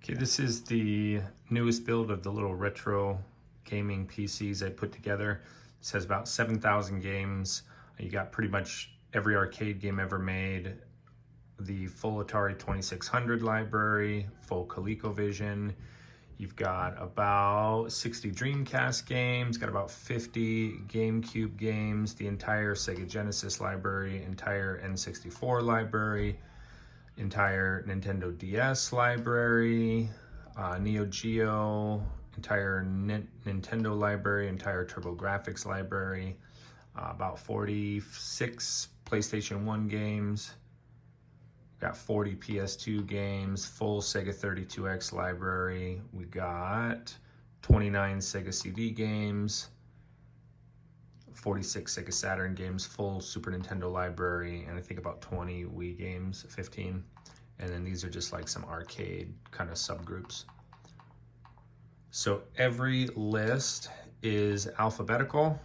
Okay, this is the newest build of the little retro gaming PCs I put together. This has about 7,000 games. You got pretty much every arcade game ever made, the full Atari 2600 library, full ColecoVision. You've got about 60 Dreamcast games, got about 50 GameCube games, the entire Sega Genesis library, entire N64 library, entire Nintendo DS library, Neo Geo, entire Nintendo library, entire TurboGrafx library, about 46 PlayStation 1 games, got 40 PS2 games, full Sega 32X library. We got 29 Sega CD games, 46 Sega Saturn games, full Super Nintendo library, and I think about 20 Wii games, 15. And then these are just like some arcade kind of subgroups. So every list is alphabetical.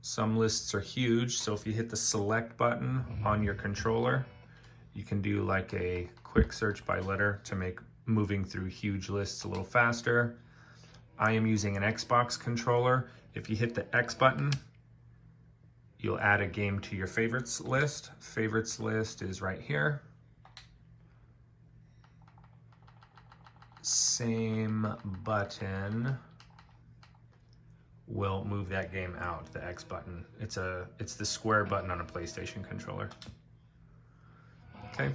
Some lists are huge, so if you hit the select button on your controller, you can do like a quick search by letter to make moving through huge lists a little faster. I am using an Xbox controller. If you hit the X button, you'll add a game to your favorites list. Favorites list is right here. Same button will move that game out, the X button. It's the square button on a PlayStation controller. Okay.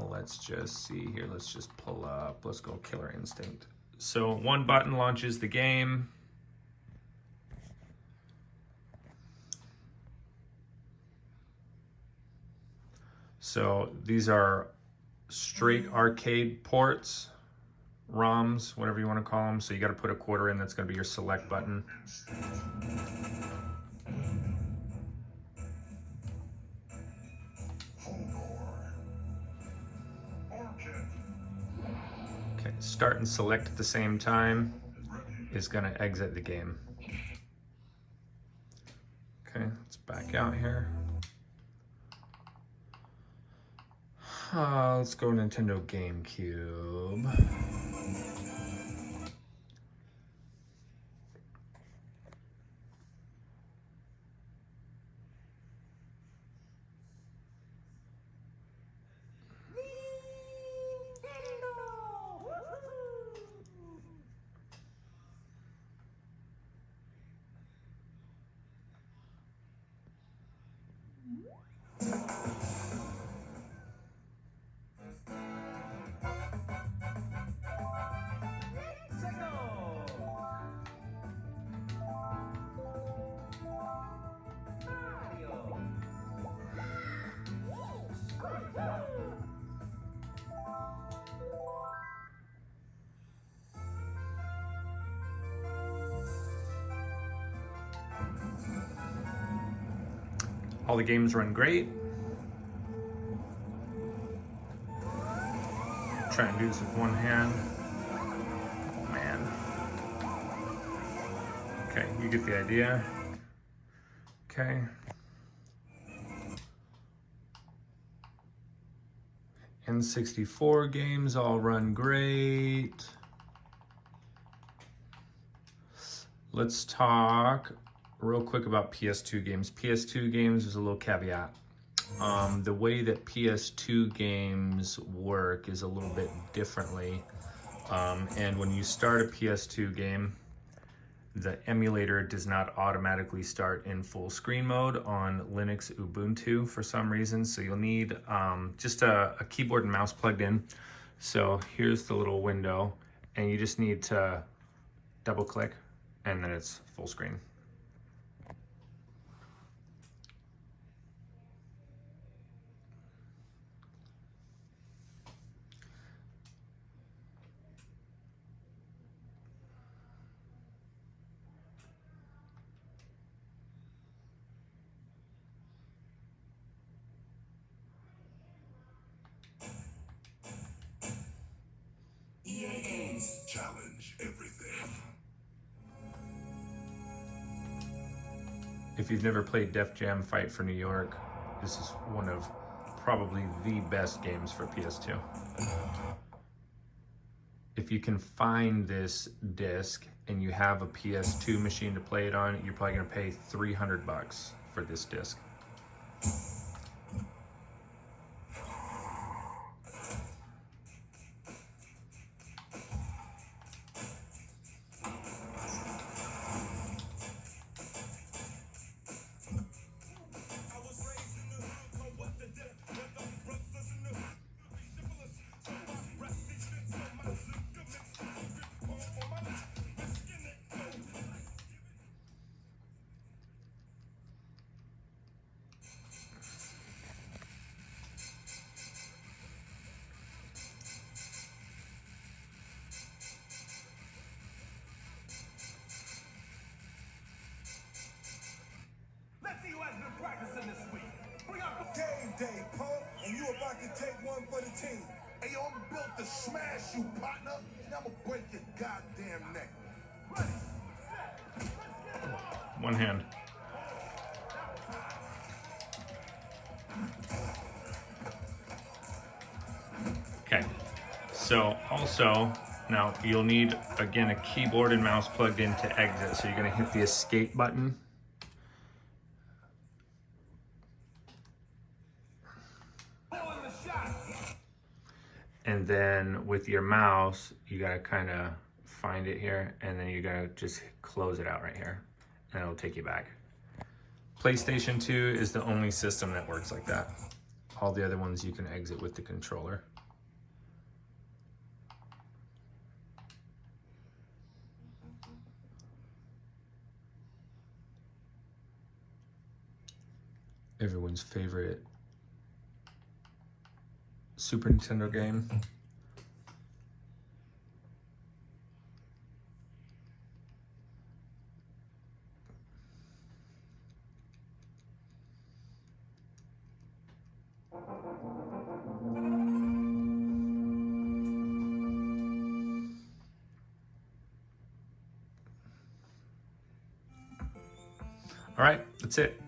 Let's just see here. Let's just pull up. Let's go Killer Instinct. So one button launches the game. So these are straight arcade ports, ROMs, whatever you want to call them. So you got to put a quarter in. That's going to be your select button. Okay, start and select at the same time is going to exit the game. Okay, let's back out here. Let's go Nintendo GameCube. All the games run great. Try and do this with one hand. Man. Okay, you get the idea. Okay. N64 games all run great. Let's talk real quick about PS2 games. PS2 games is a little caveat. The way that PS2 games work is a little bit differently. And when you start a PS2 game, the emulator does not automatically start in full screen mode on Linux Ubuntu for some reason. So you'll need just a keyboard and mouse plugged in. So here's the little window, and you just need to double click, and then it's full screen. Challenge everything. If you've never played Def Jam Fight for New York, this is one of probably the best games for PS2. If you can find this disc and you have a PS2 machine to play it on, you're probably gonna pay $300 for this disc. Game day, punk, and you about to take one for the team. Hey, yo, I'm built to smash you, partner. Now I'm gonna break your goddamn neck. One hand. Okay, so also, now you'll need, again, a keyboard and mouse plugged in to exit. So you're gonna hit the escape button. And then with your mouse, you gotta kind of find it here, and then you gotta just close it out right here, and it'll take you back. PlayStation 2 is the only system that works like that. All the other ones you can exit with the controller. Everyone's favorite Super Nintendo game. All right, that's it.